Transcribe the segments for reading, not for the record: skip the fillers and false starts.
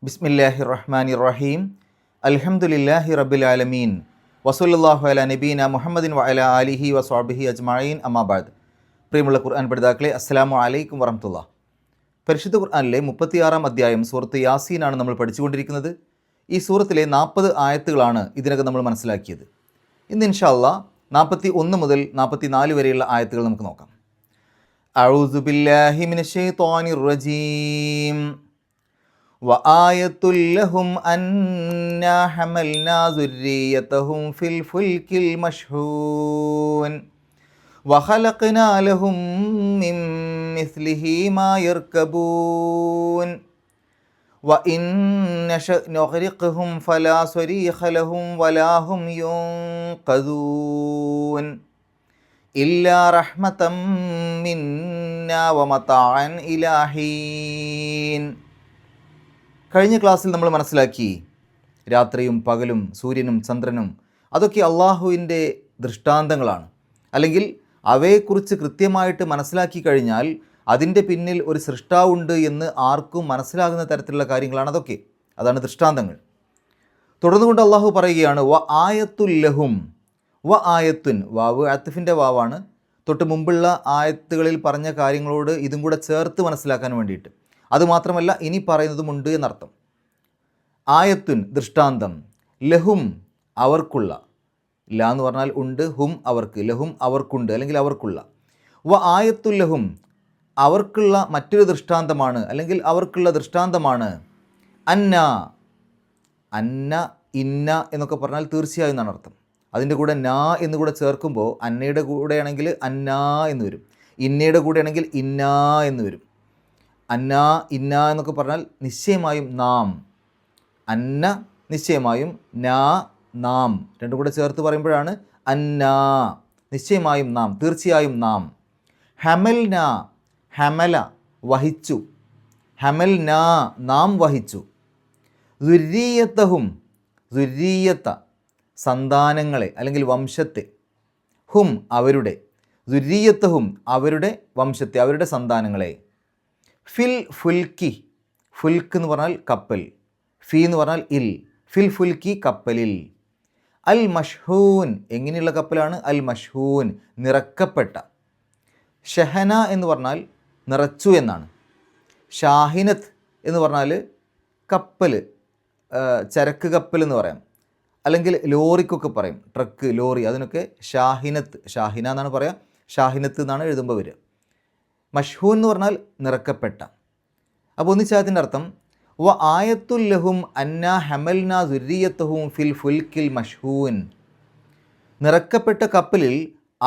ബിസ്മില്ലാഹിർ റഹ്മാനിർ റഹീം. അൽഹംദുലില്ലാഹി റബ്ബിൽ ആലമീൻ. വസല്ലല്ലാഹു അലാ നബീന മുഹമ്മദിൻ വഅലാ ആലിഹി വസ്വഹ്ബിഹി അജ്മഈൻ. അമ്മാ ബഅദ്. പ്രിയമുള്ള ഖുർആൻ പഠിതാക്കളെ, അസ്സലാമു അലൈക്കും വറഹ്മത്തുള്ളാഹി. പരിശുദ്ധ ഖുർആനിലെ 36 അധ്യായം സൂറത്ത് യാസീനാണ് നമ്മൾ പഠിച്ചുകൊണ്ടിരിക്കുന്നത്. ഈ സൂറത്തിലെ 40 ആയത്തുകളാണ് ഇതിനകം നമ്മൾ മനസ്സിലാക്കിയത്. ഇന്ന് ഇൻഷാ അല്ലാഹ് 41 മുതൽ 44 വരെയുള്ള ആയത്തുകൾ നമുക്ക് നോക്കാം. അഊസു ബില്ലാഹി മിനശ് ശൈത്വാനിർ റജീം. وآية لهم أنا حملنا ذريتهم في الفلك المشحون وخلقنا لهم من مثله ما يركبون وإن نشأ نغرقهم فلا صريخ لهم ولا هم ينقذون إلا رحمة منا ومتاعا إلى حين. കഴിഞ്ഞ ക്ലാസ്സിൽ നമ്മൾ മനസ്സിലാക്കി രാത്രിയും പകലും സൂര്യനും ചന്ദ്രനും അതൊക്കെ അള്ളാഹുവിൻ്റെ ദൃഷ്ടാന്തങ്ങളാണ്. അല്ലെങ്കിൽ അവയെക്കുറിച്ച് കൃത്യമായിട്ട് മനസ്സിലാക്കി കഴിഞ്ഞാൽ അതിൻ്റെ പിന്നിൽ ഒരു സൃഷ്ടാവുണ്ട് എന്ന് ആർക്കും മനസ്സിലാകുന്ന തരത്തിലുള്ള കാര്യങ്ങളാണ് അതൊക്കെ. അതാണ് ദൃഷ്ടാന്തങ്ങൾ. തുടർന്നുകൊണ്ട് അള്ളാഹു പറയുകയാണ് വ ആയത്തുല്ലഹും. വ ആയത്തുൻ, വാവ് അത്ഫിൻ്റെ വാവാണ്. തൊട്ട് മുമ്പുള്ള ആയത്തുകളിൽ പറഞ്ഞ കാര്യങ്ങളോട് ഇതും കൂടെ ചേർത്ത് മനസ്സിലാക്കാൻ വേണ്ടിയിട്ട്. അതുമാത്രമല്ല, ഇനി പറയുന്നതുമുണ്ട് എന്നർത്ഥം. ആയത്തുൻ ദൃഷ്ടാന്തം, ലഹും അവർക്കുള്ള, ല എന്ന് പറഞ്ഞാൽ ഉണ്ട്, ഹും അവർക്ക്, ലഹും അവർക്കുണ്ട് അല്ലെങ്കിൽ അവർക്കുള്ള. വ ആയത്തുൽ ലഹും അവർക്കുള്ള മറ്റൊരു ദൃഷ്ടാന്തമാണ് അല്ലെങ്കിൽ അവർക്കുള്ള ദൃഷ്ടാന്തമാണ്. അന്ന, അന്ന ഇന്ന എന്നൊക്കെ പറഞ്ഞാൽ തീർച്ചയായും എന്നാണ് അർത്ഥം. അതിൻ്റെ കൂടെ നാ എന്ന് കൂടെ ചേർക്കുമ്പോൾ അന്നയുടെ കൂടെയാണെങ്കിൽ അന്ന എന്ന് വരും, ഇന്നയുടെ കൂടെയാണെങ്കിൽ ഇന്ന എന്ന് വരും. അന്ന ഇന്ന എന്നൊക്കെ പറഞ്ഞാൽ നിശ്ചയമായും നാം, അന്ന നിശ്ചയമായും, നാ നാം, രണ്ടും കൂടെ ചേർത്ത് പറയുമ്പോഴാണ് അന്ന നിശ്ചയമായും നാം, തീർച്ചയായും നാം. ഹമൽന, ഹമല വഹിച്ചു, ഹമൽന നാം വഹിച്ചു. ദുര്രിയത്തഹും, ദുര്രിയത്ത സന്താനങ്ങളെ അല്ലെങ്കിൽ വംശത്തെ, ഹും അവരുടെ, ദുര്രിയത്തഹും അവരുടെ വംശത്തെ, അവരുടെ സന്താനങ്ങളെ. ഫിൽ ഫുൽക്കി, ഫുൽക്ക് എന്ന് പറഞ്ഞാൽ കപ്പൽ, ഫി എന്ന് പറഞ്ഞാൽ ഇൽ, ഫിൽ ഫുൽക്കി കപ്പലിൽ. അൽ മഷ്ഹൂൻ എങ്ങനെയുള്ള കപ്പലാണ്? അൽ മഷ്ഹൂൻ നിറക്കപ്പെട്ട. ഷഹന എന്ന് പറഞ്ഞാൽ നിറച്ചു എന്നാണ്. ഷാഹിനത്ത് എന്ന് പറഞ്ഞാൽ കപ്പൽ, ചരക്ക് കപ്പൽ എന്ന് പറയാം, അല്ലെങ്കിൽ ലോറിക്കൊക്കെ പറയും, ട്രക്ക് ലോറി, അതിനൊക്കെ ഷാഹിനത്ത്, ഷാഹിന എന്നാണ് പറയാം, ഷാഹിനത്ത് എന്നാണ് എഴുതുമ്പോൾ വരിക. മഷ്ഹൂൻ എന്ന് പറഞ്ഞാൽ നിറക്കപ്പെട്ട. അപ്പോൾ ഒന്നിച്ചായത്തിൻ്റെ അർത്ഥം വ ആയത്തുല്ലഹും അന്ന ഹമൽന ദുര്രിയത്തഹും ഫിൽ ഫുൽക്കിൽ മഷ്ഹൂൻ. നിറക്കപ്പെട്ട കപ്പലിൽ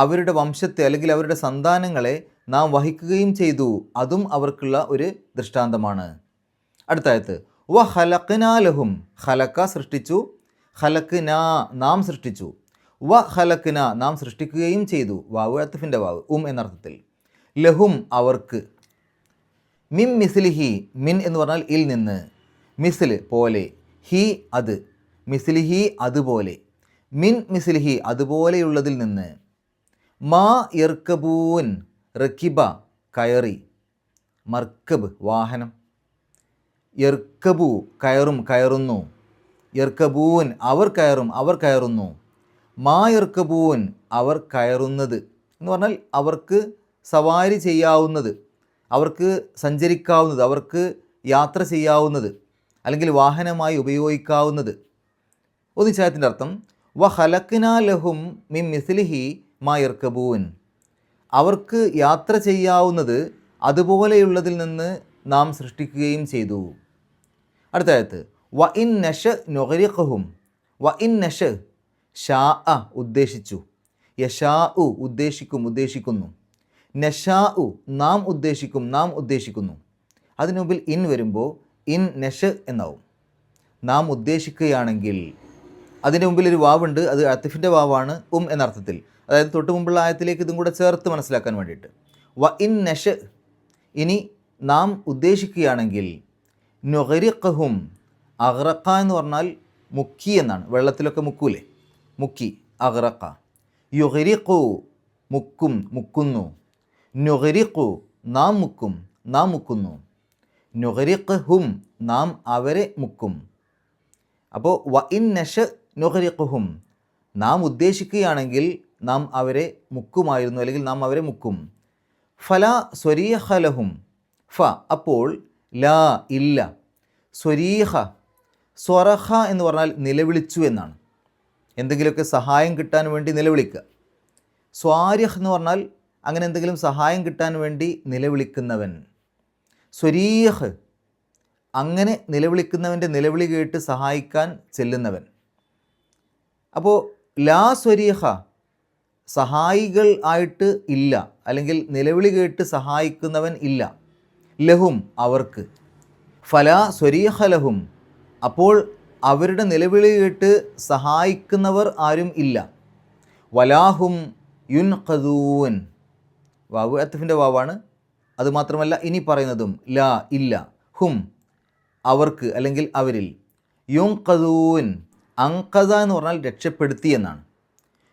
അവരുടെ വംശത്തെ അല്ലെങ്കിൽ അവരുടെ സന്താനങ്ങളെ നാം വഹിക്കുകയും ചെയ്തു, അതും അവർക്കുള്ള ഒരു ദൃഷ്ടാന്തമാണ്. അടുത്തായത് വ ഖലഖ്നാ ലഹും, ഖലഖ സൃഷ്ടിച്ചു, ഖലഖ്ന നാം സൃഷ്ടിച്ചു, വ ഖലഖ്ന നാം സൃഷ്ടിക്കുകയും ചെയ്തു, വാവ് അത്ഫിൻ്റെ വാവ്, എന്നർത്ഥത്തിൽ. ലഹും അവർക്ക്. മിൻ മിസ്ലിഹി, മിൻ എന്ന് പറഞ്ഞാൽ ഇൽ നിന്ന്, മിസ്ൽ പോലെ, ഹി അത്, മിസ്ലിഹി അതുപോലെ, മിൻ മിസ്ലിഹി അതുപോലെയുള്ളതിൽ നിന്ന്. മാ യർക്കബൂൻ, റക്കിബ കയറി, മർക്കബ് വാഹനം, യർക്കബു കയറും കയറുന്നു, യർക്കബൂൻ അവർ കയറും അവർ കയറുന്നു. മാ യർക്കബൂൻ അവർ കയറുന്നത് എന്ന് പറഞ്ഞാൽ അവർക്ക് സവാരി ചെയ്യാവുന്നത്, അവർക്ക് സഞ്ചരിക്കാവുന്നത്, അവർക്ക് യാത്ര ചെയ്യാവുന്നത് അല്ലെങ്കിൽ വാഹനമായി ഉപയോഗിക്കാവുന്നത്. ഒന്നിച്ചായത്തിൻ്റെ അർത്ഥം വ ഖലഖ്നാ ലഹും മിൻ മിസ്ലിഹി മാ യർക്കബൂൻ, അവർക്ക് യാത്ര ചെയ്യാവുന്നത് അതുപോലെയുള്ളതിൽ നിന്ന് നാം സൃഷ്ടിക്കുകയും ചെയ്തു. അടുത്തായത് വ ഇൻ നശ നുഗ്രിഖുഹും, വ ഇൻ നശ ഷാ ഉദ്ദേശിച്ചു, യശാ ഉദ്ദേശിക്കും ഉദ്ദേശിക്കുന്നു, നഷാ നാം ഉദ്ദേശിക്കും നാം ഉദ്ദേശിക്കുന്നു. അതിനു മുമ്പിൽ ഇൻ വരുമ്പോൾ ഇൻ നഷ് എന്നാവും. നാം ഉദ്ദേശിക്കുകയാണെങ്കിൽ, അതിൻ്റെ മുമ്പിൽ ഒരു വാവുണ്ട്, അത് അത്ഫിൻ്റെ വാവാണ്, എന്നർത്ഥത്തിൽ. അതായത് തൊട്ട് മുമ്പുള്ള ആയത്തിലേക്ക് ഇതും കൂടെ ചേർത്ത് മനസ്സിലാക്കാൻ വേണ്ടിയിട്ട്. വ ഇൻ നഷ് ഇനി നാം ഉദ്ദേശിക്കുകയാണെങ്കിൽ, നുഗ്രിഖുഹും, അഗ്റഖ എന്ന് പറഞ്ഞാൽ മുക്കി എന്നാണ്, വെള്ളത്തിലൊക്കെ മുക്കൂലേ, മുക്കി, അഗ്റഖ. യുഗ്രിഖു മുക്കും മുക്കുന്നു, നുഗ്രിഖു നാം മുക്കും നാം മുക്കുന്നു, നുഗ്രിഖുഹും നാം അവരെ മുക്കും. അപ്പോൾ വ ഇൻ നഷ നുഗ്രിഖുഹും, നാം ഉദ്ദേശിക്കുകയാണെങ്കിൽ നാം അവരെ മുക്കുമായിരുന്നു, അല്ലെങ്കിൽ നാം അവരെ മുക്കും. ഫല സ്വരീഹ ലഹും, ഫ അപ്പോൾ ലാ ഇല്ല, സ്വരീഹ സ്വറഹ എന്ന് പറഞ്ഞാൽ നിലവിളിച്ചു എന്നാണ്. എന്തെങ്കിലുമൊക്കെ സഹായം കിട്ടാൻ വേണ്ടി നിലവിളിക്കുക. സ്വാരിഹ് എന്ന് പറഞ്ഞാൽ അങ്ങനെ എന്തെങ്കിലും സഹായം കിട്ടാൻ വേണ്ടി നിലവിളിക്കുന്നവൻ. സ്വരീഹ് അങ്ങനെ നിലവിളിക്കുന്നവൻ്റെ നിലവിളി കേട്ട് സഹായിക്കാൻ ചെല്ലുന്നവൻ. അപ്പോൾ ലാ സ്വരീഹ സഹായികൾ ആയിട്ട് ഇല്ല, അല്ലെങ്കിൽ നിലവിളി കേട്ട് സഹായിക്കുന്നവൻ ഇല്ല. ലഹും അവർക്ക്, ഫലാ സ്വരീഹ ലഹും അപ്പോൾ അവരുടെ നിലവിളി കേട്ട് സഹായിക്കുന്നവർ ആരും ഇല്ല. വലാഹും യുൻഖദൂൻ, വാവ് അത്ഫിൻ്റെ വാവാണ്. അതുമാത്രമല്ല ഇനി പറയുന്നതും ലാ ഇല്ല, ഹും അവർക്ക് അല്ലെങ്കിൽ അവരിൽ, യുൻഖദൂൻ അങ്കദ എന്ന് പറഞ്ഞാൽ രക്ഷപ്പെടുത്തി എന്നാണ്.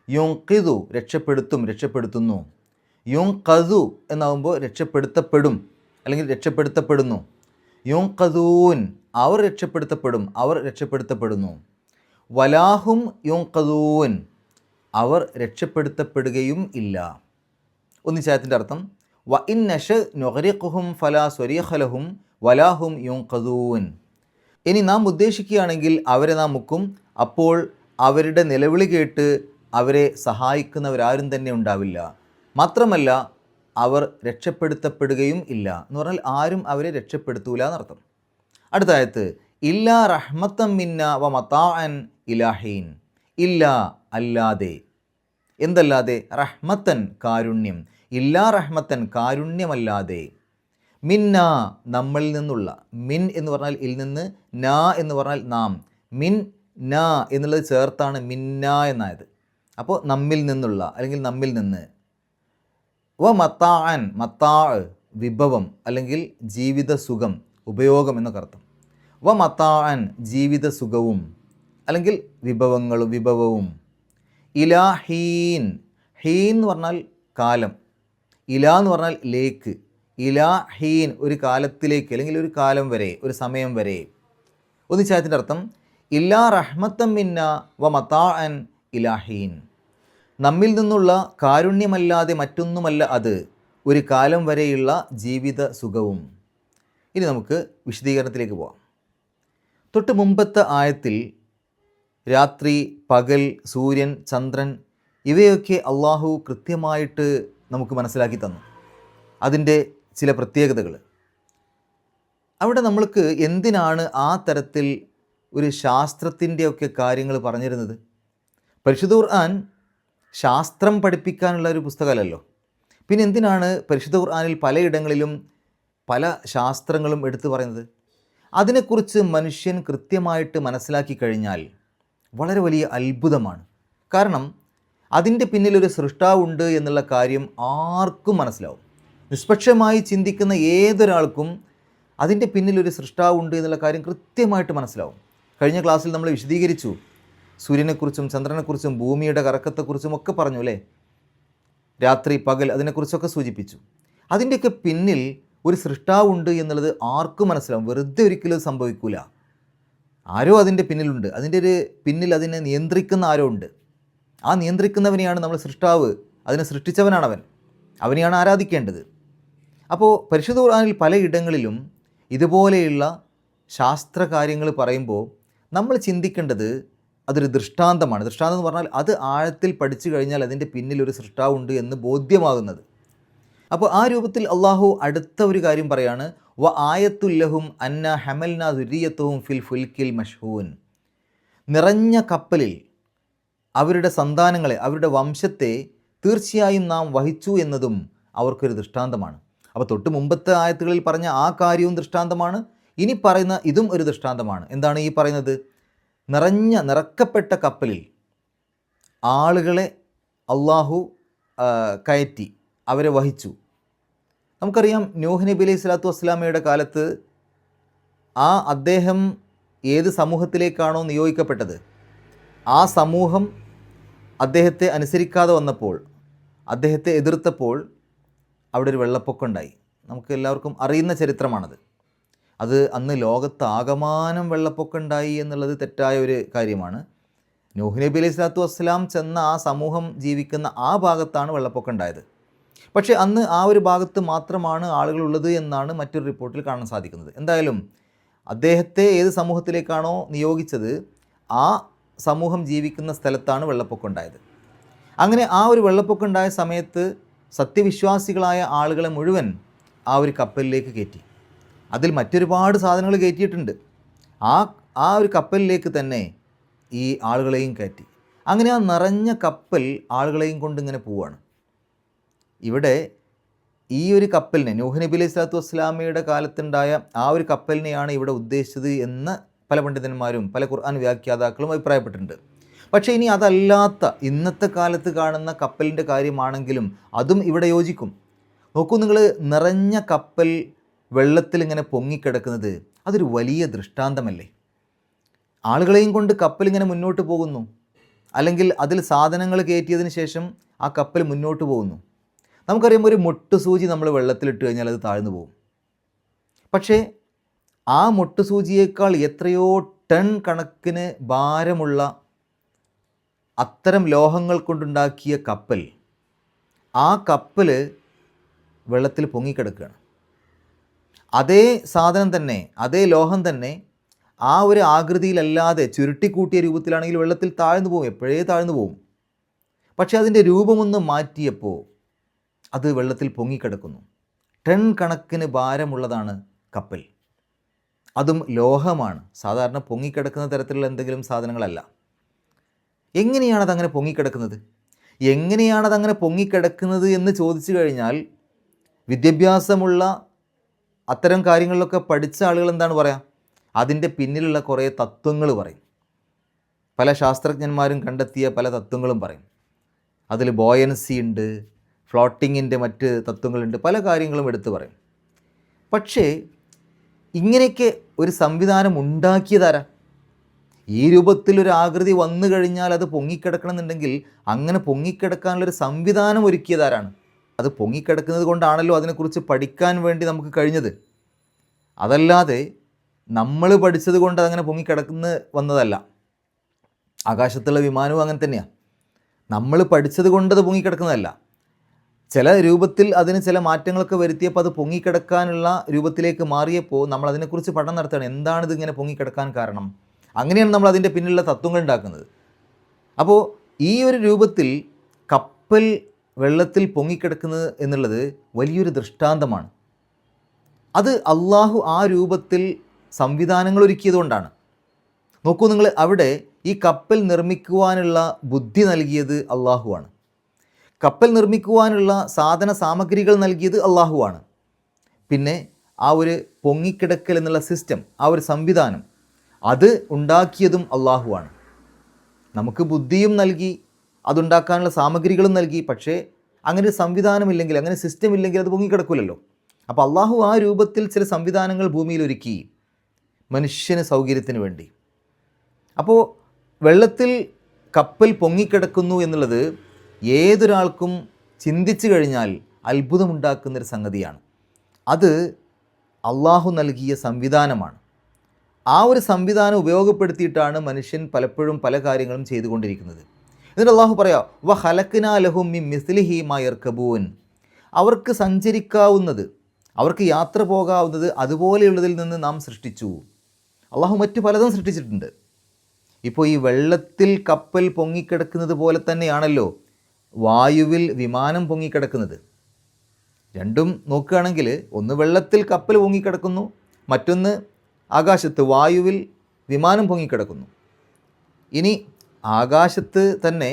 യുൻഖിദു രക്ഷപ്പെടുത്തും, രക്ഷപ്പെടുത്തുന്നു. യുൻഖദു എന്നാകുമ്പോൾ രക്ഷപ്പെടുത്തപ്പെടും അല്ലെങ്കിൽ രക്ഷപ്പെടുത്തപ്പെടുന്നു. യുൻഖദൂൻ അവർ രക്ഷപ്പെടുത്തപ്പെടും, അവർ രക്ഷപ്പെടുത്തപ്പെടുന്നു. വലാഹും യുൻഖദൂൻ അവർ രക്ഷപ്പെടുത്തപ്പെടുകയും ഇല്ല. ഒന്നിച്ചായത്തിൻ്റെ അർത്ഥം വ ഇൻ നഷ നുഗ്രിഖുഹും ഫലാ സ്വരീഖ ലഹും വലാഹും യുൻഖദൂൻ. ഇനി നാം ഉദ്ദേശിക്കുകയാണെങ്കിൽ അവരെ നാം മുക്കും, അപ്പോൾ അവരുടെ നിലവിളി കേട്ട് അവരെ സഹായിക്കുന്നവരാരും തന്നെ ഉണ്ടാവില്ല. മാത്രമല്ല അവർ രക്ഷപ്പെടുത്തപ്പെടുകയും ഇല്ല എന്ന് പറഞ്ഞാൽ ആരും അവരെ രക്ഷപ്പെടുത്തൂല എന്നർത്ഥം. അടുത്ത ആയത്ത് ഇല്ലാ റഹ്മത്തം മിന്ന വ മതാഅൻ ഇലാഹീൻ. ഇല്ല അല്ലാതെ, എന്തല്ലാതെ? റഹ്മത്തൻ കാരുണ്യം, ഇല്ലാ റഹ്മത്തൻ കാരുണ്യമല്ലാതെ, മിന്ന നമ്മളിൽ നിന്നുള്ള, മിൻ എന്ന് പറഞ്ഞാൽ ഇൽ നിന്ന്, നാ എന്ന് പറഞ്ഞാൽ നാം, മിൻ നാ എന്നുള്ളത് ചേർത്താണ് മിന്ന എന്നായത്. അപ്പോൾ നമ്മിൽ നിന്നുള്ള അല്ലെങ്കിൽ നമ്മിൽ നിന്ന്. വ മത്താഅൻ, മത്താ വിഭവം അല്ലെങ്കിൽ ജീവിത സുഖം, ഉപയോഗം എന്നൊക്കെ അർത്ഥം. വ മത്താഅൻ ജീവിത സുഖവും അല്ലെങ്കിൽ വിഭവവും. ഇലാ ഹീൻ, ഹീൻ എന്ന് പറഞ്ഞാൽ കാലം, ഇലാ എന്ന് പറഞ്ഞാൽ ലേക്ക്, ഇലാ ഹീൻ ഒരു കാലത്തിലേക്ക് അല്ലെങ്കിൽ ഒരു കാലം വരെ, ഒരു സമയം വരെ. ഒന്നിച്ചായത്തിൻ്റെ അർത്ഥം ഇല്ലാ റഹ്മത്തം മിന്ന വ മതാഅൻ ഇലാ ഹീൻ. നമ്മിൽ നിന്നുള്ള കാരുണ്യമല്ലാതെ മറ്റൊന്നുമല്ല അത്, ഒരു കാലം വരെയുള്ള ജീവിത സുഖവും. ഇനി നമുക്ക് വിശദീകരണത്തിലേക്ക് പോകാം. തൊട്ട് മുമ്പത്തെ ആയത്തിൽ രാത്രി, പകൽ, സൂര്യൻ, ചന്ദ്രൻ ഇവയൊക്കെ അള്ളാഹു കൃത്യമായിട്ട് നമുക്ക് മനസ്സിലാക്കി തന്നു, അതിൻ്റെ ചില പ്രത്യേകതകൾ. അവിടെ നമ്മൾക്ക് എന്തിനാണ് ആ തരത്തിൽ ഒരു ശാസ്ത്രത്തിൻ്റെയൊക്കെ കാര്യങ്ങൾ പറഞ്ഞിരുന്നത്? പരിശുദ്ധ ഖുർആൻ ശാസ്ത്രം പഠിപ്പിക്കാനുള്ള ഒരു പുസ്തകമല്ലല്ലോ. പിന്നെ എന്തിനാണ് പരിശുദ്ധ ഖുർആനിൽ പലയിടങ്ങളിലും പല ശാസ്ത്രങ്ങളും എടുത്തു പറയുന്നത്? അതിനെക്കുറിച്ച് മനുഷ്യൻ കൃത്യമായിട്ട് മനസ്സിലാക്കി കഴിഞ്ഞാൽ വളരെ വലിയ അത്ഭുതമാണ്. കാരണം അതിൻ്റെ പിന്നിലൊരു സൃഷ്ടാവുണ്ട് എന്നുള്ള കാര്യം ആർക്കും മനസ്സിലാവും. നിഷ്പക്ഷമായി ചിന്തിക്കുന്ന ഏതൊരാൾക്കും അതിൻ്റെ പിന്നിലൊരു സൃഷ്ടാവുണ്ട് എന്നുള്ള കാര്യം കൃത്യമായിട്ട് മനസ്സിലാവും. കഴിഞ്ഞ ക്ലാസ്സിൽ നമ്മൾ വിശദീകരിച്ചു, സൂര്യനെക്കുറിച്ചും ചന്ദ്രനെക്കുറിച്ചും ഭൂമിയുടെ കറക്കത്തെക്കുറിച്ചും ഒക്കെ പറഞ്ഞു അല്ലേ? രാത്രി, പകൽ അതിനെക്കുറിച്ചൊക്കെ സൂചിപ്പിച്ചു. അതിൻ്റെയൊക്കെ പിന്നിൽ ഒരു സൃഷ്ടാവുണ്ട് എന്നുള്ളത് ആർക്കും മനസ്സിലാവും. വെറുതെ ഒരിക്കലും സംഭവിക്കില്ല. ആരോ അതിൻ്റെ പിന്നിലുണ്ട്, അതിൻ്റെ ഒരു പിന്നിൽ അതിനെ നിയന്ത്രിക്കുന്ന ആരോ ഉണ്ട്. ആ നിയന്ത്രിക്കുന്നവനെയാണ് നമ്മൾ സൃഷ്ടാവ്, അതിനെ സൃഷ്ടിച്ചവനാണ് അവനെയാണ് ആരാധിക്കേണ്ടത്. അപ്പോൾ പരിശുദ്ധ ഖുർആനിൽ പലയിടങ്ങളിലും ഇതുപോലെയുള്ള ശാസ്ത്ര കാര്യങ്ങൾ പറയുമ്പോൾ നമ്മൾ ചിന്തിക്കേണ്ടത് അതൊരു ദൃഷ്ടാന്തമാണ്. ദൃഷ്ടാന്തം എന്ന് പറഞ്ഞാൽ അത് ആഴത്തിൽ പഠിച്ചു കഴിഞ്ഞാൽ അതിൻ്റെ പിന്നിൽ ഒരു സൃഷ്ടാവുണ്ട് എന്ന് ബോധ്യമാകുന്നത്. അപ്പോൾ ആ രൂപത്തിൽ അള്ളാഹു അടുത്ത ഒരു കാര്യം പറയാണ്, വ ആയത്തുല്ലഹും അന്ന ഹമൽന ദുരിയത്തുഹും ഫിൽ ഫുൽക്കിൽ മഷ്ഹൂൻ. നിറഞ്ഞ കപ്പലിൽ അവരുടെ സന്താനങ്ങളെ, അവരുടെ വംശത്തെ തീർച്ചയായും നാം വഹിച്ചു എന്നതും അവർക്കൊരു ദൃഷ്ടാന്തമാണ്. അപ്പോൾ തൊട്ട് മുമ്പത്തെ ആയത്തുകളിൽ പറഞ്ഞ ആ കാര്യവും ദൃഷ്ടാന്തമാണ്, ഇനി പറയുന്ന ഇതും ഒരു ദൃഷ്ടാന്തമാണ്. എന്താണ് ഈ പറയുന്നത്? നിറക്കപ്പെട്ട കപ്പലിൽ ആളുകളെ അള്ളാഹു കയറ്റി അവരെ വഹിച്ചു. നമുക്കറിയാം നൂഹ് നബി അലൈഹി സ്വലാത്തു വസ്സലാമയുടെ കാലത്ത് അദ്ദേഹം ഏത് സമൂഹത്തിലേക്കാണോ നിയോഗിക്കപ്പെട്ടത്, ആ സമൂഹം അദ്ദേഹത്തെ അനുസരിക്കാതെ വന്നപ്പോൾ, അദ്ദേഹത്തെ എതിർത്തപ്പോൾ അവിടെ ഒരു വെള്ളപ്പൊക്കം ഉണ്ടായി. നമുക്ക് എല്ലാവർക്കും അറിയുന്ന ചരിത്രമാണത്. അത് അന്ന് ലോകത്ത് ആകമാനം വെള്ളപ്പൊക്കം ഉണ്ടായി എന്നുള്ളത് തെറ്റായ ഒരു കാര്യമാണ്. നൂഹ് നബി അലൈഹി സ്വലാത്തു വസ്സലാം ചെന്ന ആ സമൂഹം ജീവിക്കുന്ന ആ ഭാഗത്താണ് വെള്ളപ്പൊക്കം ഉണ്ടായത്. പക്ഷേ അന്ന് ആ ഒരു ഭാഗത്ത് മാത്രമാണ് ആളുകളുള്ളത് എന്നാണ് മറ്റൊരു റിപ്പോർട്ടിൽ കാണാൻ സാധിക്കുന്നത്. എന്തായാലും അദ്ദേഹത്തെ ഏത് സമൂഹത്തിലേക്കാണോ നിയോഗിച്ചത് ആ സമൂഹം ജീവിക്കുന്ന സ്ഥലത്താണ് വെള്ളപ്പൊക്കം ഉണ്ടായത്. അങ്ങനെ ആ ഒരു വെള്ളപ്പൊക്കം ഉണ്ടായ സമയത്ത് സത്യവിശ്വാസികളായ ആളുകളെ മുഴുവൻ ആ ഒരു കപ്പലിലേക്ക് കയറ്റി. അതിൽ മറ്റൊരുപാട് സാധനങ്ങൾ കയറ്റിയിട്ടുണ്ട്. ആ ഒരു കപ്പലിലേക്ക് തന്നെ ഈ ആളുകളെയും കയറ്റി. അങ്ങനെ ആ നിറഞ്ഞ കപ്പൽ ആളുകളെയും കൊണ്ട് ഇങ്ങനെ പോവുകയാണ്. ഇവിടെ ഈ ഒരു കപ്പലിനെ നൂഹ് നബി അലൈഹി സ്വലാത്തു വസ്സലാമയുടെ കാലത്തുണ്ടായ ആ ഒരു കപ്പലിനെയാണ് ഇവിടെ ഉദ്ദേശിച്ചത് എന്ന് പല പണ്ഡിതന്മാരും പല ഖുർആൻ വ്യാഖ്യാതാക്കളും അഭിപ്രായപ്പെട്ടിട്ടുണ്ട്. പക്ഷേ ഇനി അതല്ലാത്ത ഇന്നത്തെ കാലത്ത് കാണുന്ന കപ്പലിൻ്റെ കാര്യമാണെങ്കിലും അതും ഇവിടെ യോജിക്കും. നോക്കൂ നിങ്ങൾ, നിറഞ്ഞ കപ്പൽ വെള്ളത്തിൽ ഇങ്ങനെ പൊങ്ങിക്കിടക്കുന്നത് അതൊരു വലിയ ദൃഷ്ടാന്തമല്ലേ? ആളുകളെയും കൊണ്ട് കപ്പൽ ഇങ്ങനെ മുന്നോട്ട് പോകുന്നു, അല്ലെങ്കിൽ അതിൽ സാധനങ്ങൾ കയറ്റിയതിന് ശേഷം ആ കപ്പൽ മുന്നോട്ട് പോകുന്നു. നമുക്കറിയാം, ഒരു മുട്ടുസൂചി നമ്മൾ വെള്ളത്തിലിട്ട് കഴിഞ്ഞാൽ അത് താഴ്ന്നു പോകും. പക്ഷേ ആ മുട്ടുസൂചിയേക്കാൾ എത്രയോ ടൺ കണക്കിന് ഭാരമുള്ള അത്തരം ലോഹങ്ങൾ കൊണ്ടുണ്ടാക്കിയ കപ്പൽ, ആ കപ്പൽ വെള്ളത്തിൽ പൊങ്ങിക്കിടക്കുകയാണ്. അതേ സാധനം തന്നെ, അതേ ലോഹം തന്നെ ആ ഒരു ആകൃതിയിലല്ലാതെ ചുരുട്ടിക്കൂട്ടിയ രൂപത്തിലാണെങ്കിൽ വെള്ളത്തിൽ താഴ്ന്നു പോകും, എപ്പോഴേ താഴ്ന്നു പോകും. പക്ഷേ അതിൻ്റെ രൂപമൊന്ന് മാറ്റിയപ്പോൾ അത് വെള്ളത്തിൽ പൊങ്ങിക്കിടക്കുന്നു. ടൺ കണക്കിന് ഭാരമുള്ളതാണ് കപ്പൽ, അതും ലോഹമാണ്, സാധാരണ പൊങ്ങിക്കിടക്കുന്ന തരത്തിലുള്ള എന്തെങ്കിലും സാധനങ്ങളല്ല. എങ്ങനെയാണതങ്ങനെ പൊങ്ങിക്കിടക്കുന്നത്? എങ്ങനെയാണതങ്ങനെ പൊങ്ങിക്കിടക്കുന്നത് എന്ന് ചോദിച്ചു കഴിഞ്ഞാൽ വിദ്യാഭ്യാസമുള്ള അത്തരം കാര്യങ്ങളിലൊക്കെ പഠിച്ച ആളുകൾ എന്താണ് പറയുക? അതിൻ്റെ പിന്നിലുള്ള കുറേ തത്വങ്ങൾ പറയും. പല ശാസ്ത്രജ്ഞന്മാരും കണ്ടെത്തിയ പല തത്വങ്ങളും പറയും. അതിൽ ബോയൻസി ഉണ്ട്, ഫ്ലോട്ടിങ്ങിൻ്റെ മറ്റ് തത്വങ്ങളുണ്ട്, പല കാര്യങ്ങളും എടുത്തു പറയും. പക്ഷേ ഇങ്ങനെയൊക്കെ ഒരു സംവിധാനം ഉണ്ടാക്കിയതാരാ? ഈ രൂപത്തിലൊരു ആകൃതി വന്നു കഴിഞ്ഞാൽ അത് പൊങ്ങിക്കിടക്കണമെന്നുണ്ടെങ്കിൽ അങ്ങനെ പൊങ്ങിക്കിടക്കാനുള്ളൊരു സംവിധാനം ഒരുക്കിയതാരാണ്? അത് പൊങ്ങിക്കിടക്കുന്നത് കൊണ്ടാണല്ലോ അതിനെക്കുറിച്ച് പഠിക്കാൻ വേണ്ടി നമുക്ക് കഴിഞ്ഞത്. അതല്ലാതെ നമ്മൾ പഠിച്ചത് കൊണ്ട് അതങ്ങനെ പൊങ്ങിക്കിടക്കുന്ന വന്നതല്ല. ആകാശത്തുള്ള വിമാനവും അങ്ങനെ തന്നെയാണ്. നമ്മൾ പഠിച്ചത് കൊണ്ടത് പൊങ്ങിക്കിടക്കുന്നതല്ല. ചില രൂപത്തിൽ അതിന് ചില മാറ്റങ്ങളൊക്കെ വരുത്തിയപ്പോൾ അത് പൊങ്ങിക്കിടക്കാനുള്ള രൂപത്തിലേക്ക് മാറിയപ്പോൾ നമ്മൾ അതിനെക്കുറിച്ച് പഠനം നടത്തുകയാണ്. എന്താണിത് ഇങ്ങനെ പൊങ്ങിക്കിടക്കാൻ കാരണം? അങ്ങനെയാണ് നമ്മൾ അതിൻ്റെ പിന്നിലുള്ള തത്വങ്ങൾ ഉണ്ടാക്കുന്നത്. അപ്പോൾ ഈ ഒരു രൂപത്തിൽ കപ്പൽ വെള്ളത്തിൽ പൊങ്ങിക്കിടക്കുന്നത് എന്നുള്ളത് വലിയൊരു ദൃഷ്ടാന്തമാണ്. അത് അള്ളാഹു ആ രൂപത്തിൽ സംവിധാനങ്ങൾ ഒരുക്കിയതുകൊണ്ടാണ്. നോക്കൂ നിങ്ങൾ, അവിടെ ഈ കപ്പൽ നിർമ്മിക്കുവാനുള്ള ബുദ്ധി നൽകിയത് അള്ളാഹുവാണ്. കപ്പൽ നിർമ്മിക്കുവാനുള്ള സാധന സാമഗ്രികൾ നൽകിയത് അള്ളാഹുവാണ്. പിന്നെ ആ ഒരു പൊങ്ങിക്കിടക്കൽ എന്നുള്ള സിസ്റ്റം, ആ ഒരു സംവിധാനം, അത് ഉണ്ടാക്കിയതും അള്ളാഹുവാണ്. നമുക്ക് ബുദ്ധിയും നൽകി, അതുണ്ടാക്കാനുള്ള സാമഗ്രികളും നൽകി. പക്ഷേ അങ്ങനെ ഒരു സംവിധാനമില്ലെങ്കിൽ, അങ്ങനെ സിസ്റ്റം ഇല്ലെങ്കിൽ അത് പൊങ്ങിക്കിടക്കില്ലല്ലോ. അപ്പോൾ അള്ളാഹു ആ രൂപത്തിൽ ചില സംവിധാനങ്ങൾ ഭൂമിയിൽ ഒരുക്കി മനുഷ്യന് സൗകര്യത്തിന് വേണ്ടി. അപ്പോൾ വെള്ളത്തിൽ കപ്പൽ പൊങ്ങിക്കിടക്കുന്നു എന്നുള്ളത് ഏതൊരാൾക്കും ചിന്തിച്ചു കഴിഞ്ഞാൽ അത്ഭുതമുണ്ടാക്കുന്നൊരു സംഗതിയാണ്. അത് അള്ളാഹു നൽകിയ സംവിധാനമാണ്. ആ ഒരു സംവിധാനം ഉപയോഗപ്പെടുത്തിയിട്ടാണ് മനുഷ്യൻ പലപ്പോഴും പല കാര്യങ്ങളും ചെയ്തുകൊണ്ടിരിക്കുന്നത്. എന്നിട്ട് അള്ളാഹു പറയാം, വ ഹലക്നാ ലഹും മിൻ മിസ്ലിഹി മാ യർകബൂൻ, അവർക്ക് സഞ്ചരിക്കാവുന്നത്, അവർക്ക് യാത്ര പോകാവുന്നത് അതുപോലെയുള്ളതിൽ നിന്ന് നാം സൃഷ്ടിച്ചു. അള്ളാഹു മറ്റു പലതും സൃഷ്ടിച്ചിട്ടുണ്ട്. ഇപ്പോൾ ഈ വെള്ളത്തിൽ കപ്പൽ പൊങ്ങിക്കിടക്കുന്നത് പോലെ തന്നെയാണല്ലോ വായുവിൽ വിമാനം പൊങ്ങിക്കിടക്കുന്നത്. രണ്ടും നോക്കുകയാണെങ്കിൽ ഒന്ന് വെള്ളത്തിൽ കപ്പൽ പൊങ്ങിക്കിടക്കുന്നു, മറ്റൊന്ന് ആകാശത്ത് വായുവിൽ വിമാനം പൊങ്ങിക്കിടക്കുന്നു. ഇനി ആകാശത്ത് തന്നെ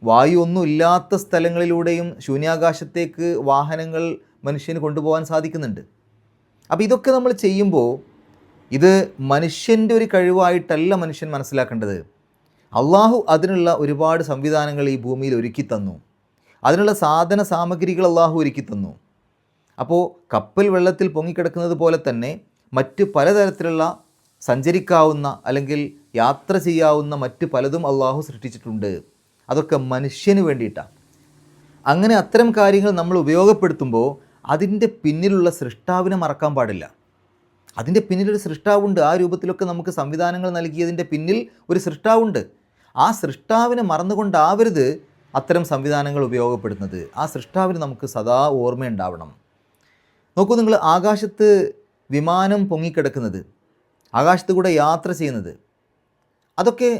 വായു ഒന്നും ഇല്ലാത്ത സ്ഥലങ്ങളിലൂടെയും ശൂന്യാകാശത്തേക്ക് വാഹനങ്ങൾ മനുഷ്യന് കൊണ്ടുപോകാൻ സാധിക്കുന്നുണ്ട്. അപ്പോൾ ഇതൊക്കെ നമ്മൾ ചെയ്യുമ്പോൾ ഇത് മനുഷ്യൻ്റെ ഒരു കഴിവായിട്ടല്ല മനുഷ്യൻ മനസ്സിലാക്കേണ്ടത്. അള്ളാഹു അതിനുള്ള ഒരുപാട് സംവിധാനങ്ങൾ ഈ ഭൂമിയിൽ ഒരുക്കി തന്നു. അതിനുള്ള സാധന സാമഗ്രികൾ അള്ളാഹു ഒരുക്കി തന്നു. അപ്പോൾ കപ്പൽ വെള്ളത്തിൽ പൊങ്ങിക്കിടക്കുന്നത് പോലെ തന്നെ മറ്റ് പലതരത്തിലുള്ള സഞ്ചരിക്കാവുന്ന അല്ലെങ്കിൽ യാത്ര ചെയ്യാവുന്ന മറ്റ് പലതും അള്ളാഹു സൃഷ്ടിച്ചിട്ടുണ്ട്. അതൊക്കെ മനുഷ്യന് വേണ്ടിയിട്ടാണ്. അങ്ങനെ അത്തരം കാര്യങ്ങൾ നമ്മൾ ഉപയോഗപ്പെടുത്തുമ്പോൾ അതിൻ്റെ പിന്നിലുള്ള സൃഷ്ടാവിനെ മറക്കാൻ പാടില്ല. അതിൻ്റെ പിന്നിലൊരു സൃഷ്ടാവുണ്ട്. ആ രൂപത്തിലൊക്കെ നമുക്ക് സംവിധാനങ്ങൾ നൽകിയതിൻ്റെ പിന്നിൽ ഒരു സൃഷ്ടാവുണ്ട്. ആ സൃഷ്ടാവിനെ മറന്നുകൊണ്ടാവരുത് അത്തരം സംവിധാനങ്ങൾ ഉപയോഗപ്പെടുത്തുന്നത്. ആ സൃഷ്ടാവിന് നമുക്ക് സദാ ഓർമ്മയുണ്ടാവണം. നോക്കൂ, നിങ്ങൾ ആകാശത്ത് വിമാനം പൊങ്ങിക്കിടക്കുന്നത്, ആകാശത്ത് കൂടെ യാത്ര ചെയ്യുന്നത്, അതൊക്കെ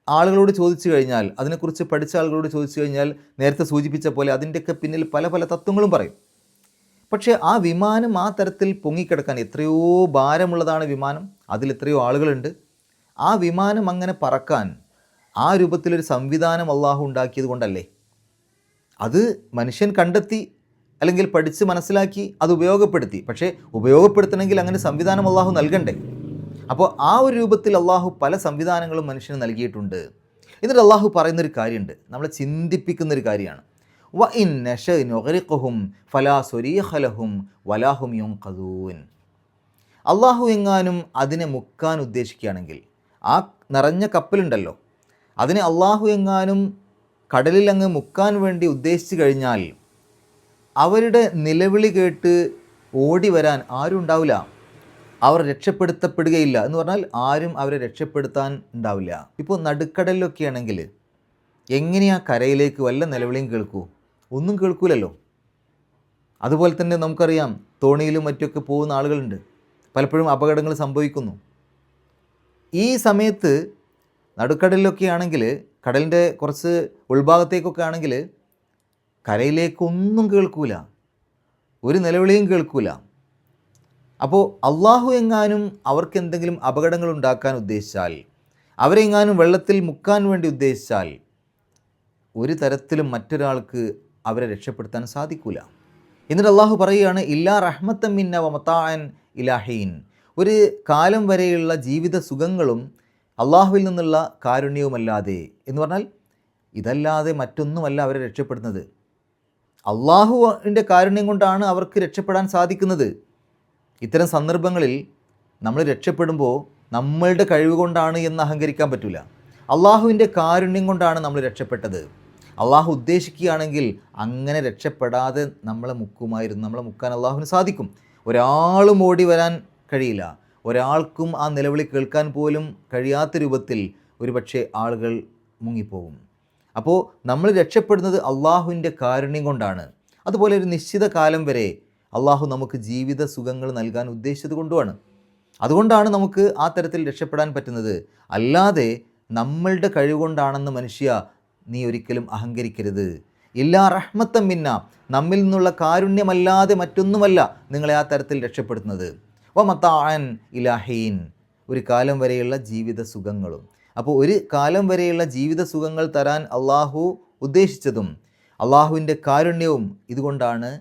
ആളുകളോട് ചോദിച്ചു കഴിഞ്ഞാൽ, അതിനെക്കുറിച്ച് പഠിച്ച ആളുകളോട് ചോദിച്ചു കഴിഞ്ഞാൽ നേരത്തെ സൂചിപ്പിച്ച പോലെ അതിൻ്റെയൊക്കെ പിന്നിൽ പല പല തത്വങ്ങളും പറയും. പക്ഷേ ആ വിമാനം ആ തരത്തിൽ പൊങ്ങിക്കിടക്കാൻ, എത്രയോ ഭാരമുള്ളതാണ് വിമാനം, അതിലെത്രയോ ആളുകളുണ്ട്. ആ വിമാനം അങ്ങനെ പറക്കാൻ ആ രൂപത്തിലൊരു സംവിധാനം അള്ളാഹു ഉണ്ടാക്കിയത് കൊണ്ടല്ലേ. അത് മനുഷ്യൻ കണ്ടെത്തി അല്ലെങ്കിൽ പഠിച്ച് മനസ്സിലാക്കി അത് ഉപയോഗപ്പെടുത്തി. പക്ഷേ ഉപയോഗപ്പെടുത്തണമെങ്കിൽ അങ്ങനെ സംവിധാനം അള്ളാഹു നൽകണ്ടേ. അപ്പോൾ ആ ഒരു രൂപത്തിൽ അള്ളാഹു പല സംവിധാനങ്ങളും മനുഷ്യന് നൽകിയിട്ടുണ്ട്. എന്നിട്ട് അള്ളാഹു പറയുന്നൊരു കാര്യമുണ്ട്, നമ്മളെ ചിന്തിപ്പിക്കുന്നൊരു കാര്യമാണ്. വ ഇൻ നശഅ നുഗ്രിഖുഹും ഫലാ സ്വരീഖ ലഹും വലാ ഹും യുൻഖദൂൻ. അള്ളാഹു എങ്ങാനും അതിനെ മുക്കാൻ ഉദ്ദേശിക്കുകയാണെങ്കിൽ, ആ നിറഞ്ഞ കപ്പലുണ്ടല്ലോ, അതിനെ അള്ളാഹു എങ്ങാനും കടലിൽ അങ്ങ് മുക്കാൻ വേണ്ടി ഉദ്ദേശിച്ചു കഴിഞ്ഞാൽ അവരുടെ നിലവിളി കേട്ട് ഓടി വരാൻ ആരും ഉണ്ടാവില്ല. അവർ രക്ഷപ്പെടുത്തപ്പെടുകയില്ല. എന്ന് പറഞ്ഞാൽ ആരും അവരെ രക്ഷപ്പെടുത്താൻ ഉണ്ടാവില്ല. ഇപ്പോൾ നടുക്കടലിലൊക്കെ ആണെങ്കിൽ എങ്ങനെയാ കരയിലേക്ക് വല്ല നിലവിളിയും കേൾക്കൂ? ഒന്നും കേൾക്കൂലല്ലോ. അതുപോലെ തന്നെ നമുക്കറിയാം, തോണിയിലും മറ്റൊക്കെ പോകുന്ന ആളുകളുണ്ട്, പലപ്പോഴും അപകടങ്ങൾ സംഭവിക്കുന്നു. ഈ സമയത്ത് നടുക്കടലിലൊക്കെ ആണെങ്കിൽ, കടലിൻ്റെ കുറച്ച് ഉൾഭാഗത്തേക്കൊക്കെ ആണെങ്കിൽ കരയിലേക്കൊന്നും കേൾക്കൂല, ഒരു നിലവിളിയും കേൾക്കൂല. അപ്പോൾ അള്ളാഹു എങ്ങാനും അവർക്ക് എന്തെങ്കിലും അപകടങ്ങൾ ഉണ്ടാക്കാൻ ഉദ്ദേശിച്ചാൽ, അവരെങ്ങാനും വെള്ളത്തിൽ മുക്കാൻ വേണ്ടി ഉദ്ദേശിച്ചാൽ, ഒരു തരത്തിലും മറ്റൊരാൾക്ക് അവരെ രക്ഷപ്പെടുത്താൻ സാധിക്കൂല. എന്നിട്ട് അള്ളാഹു പറയുകയാണ്, ഇല്ലാ റഹ്മത്തൻ മിന്ന വ മതാഅൻ ഇലാഹീൻ. ഒരു കാലം വരെയുള്ള ജീവിത സുഖങ്ങളും അള്ളാഹുവിൽ നിന്നുള്ള കാരുണ്യവുമല്ലാതെ, എന്ന് പറഞ്ഞാൽ ഇതല്ലാതെ മറ്റൊന്നുമല്ല അവരെ രക്ഷപ്പെടുന്നത്. അള്ളാഹുവിൻ്റെ കാരുണ്യം കൊണ്ടാണ് അവർക്ക് രക്ഷപ്പെടാൻ സാധിക്കുന്നത്. ഇത്തരം സന്ദർഭങ്ങളിൽ നമ്മൾ രക്ഷപ്പെടുമ്പോൾ നമ്മളുടെ കഴിവ് കൊണ്ടാണ് എന്ന് അഹങ്കരിക്കാൻ പറ്റില്ല. അള്ളാഹുവിൻ്റെ കാരുണ്യം കൊണ്ടാണ് നമ്മൾ രക്ഷപ്പെട്ടത്. അള്ളാഹു ഉദ്ദേശിക്കുകയാണെങ്കിൽ അങ്ങനെ രക്ഷപ്പെടാതെ നമ്മളെ മുക്കുമായിരുന്നു. നമ്മളെ മുക്കാൻ അള്ളാഹുവിന് സാധിക്കും. ഒരാളും ഓടി വരാൻ കഴിയില്ല. ഒരാൾക്കും ആ നിലവിളി കേൾക്കാൻ പോലും കഴിയാത്ത രൂപത്തിൽ ഒരുപക്ഷെ ആളുകൾ മുങ്ങിപ്പോകും. അപ്പോൾ നമ്മൾ രക്ഷപ്പെടുന്നത് അള്ളാഹുവിൻ്റെ കാരുണ്യം കൊണ്ടാണ്. അതുപോലെ ഒരു നിശ്ചിത കാലം വരെ അള്ളാഹു നമുക്ക് ജീവിത സുഖങ്ങൾ നൽകാൻ ഉദ്ദേശിച്ചത് കൊണ്ടുമാണ്. അതുകൊണ്ടാണ് നമുക്ക് ആ തരത്തിൽ രക്ഷപ്പെടാൻ പറ്റുന്നത്. അല്ലാതെ നമ്മളുടെ കഴിവുകൊണ്ടാണെന്ന് മനുഷ്യ നീ ഒരിക്കലും അഹങ്കരിക്കരുത്. ഇല്ലാ റഹ്മത്തൻ മിന്ന, നമ്മിൽ നിന്നുള്ള കാരുണ്യമല്ലാതെ മറ്റൊന്നുമല്ല നിങ്ങളെ ആ തരത്തിൽ രക്ഷപ്പെടുത്തുന്നത്. വ മതാഅൻ ഇലാഹീൻ, ഒരു കാലം വരെയുള്ള ജീവിത സുഖങ്ങളും. അപ്പോൾ ഒരു കാലം വരെയുള്ള ജീവിത സുഖങ്ങൾ തരാൻ അള്ളാഹു ഉദ്ദേശിച്ചതും അള്ളാഹുവിൻ്റെ കാരുണ്യവും ഇതുകൊണ്ടാണ്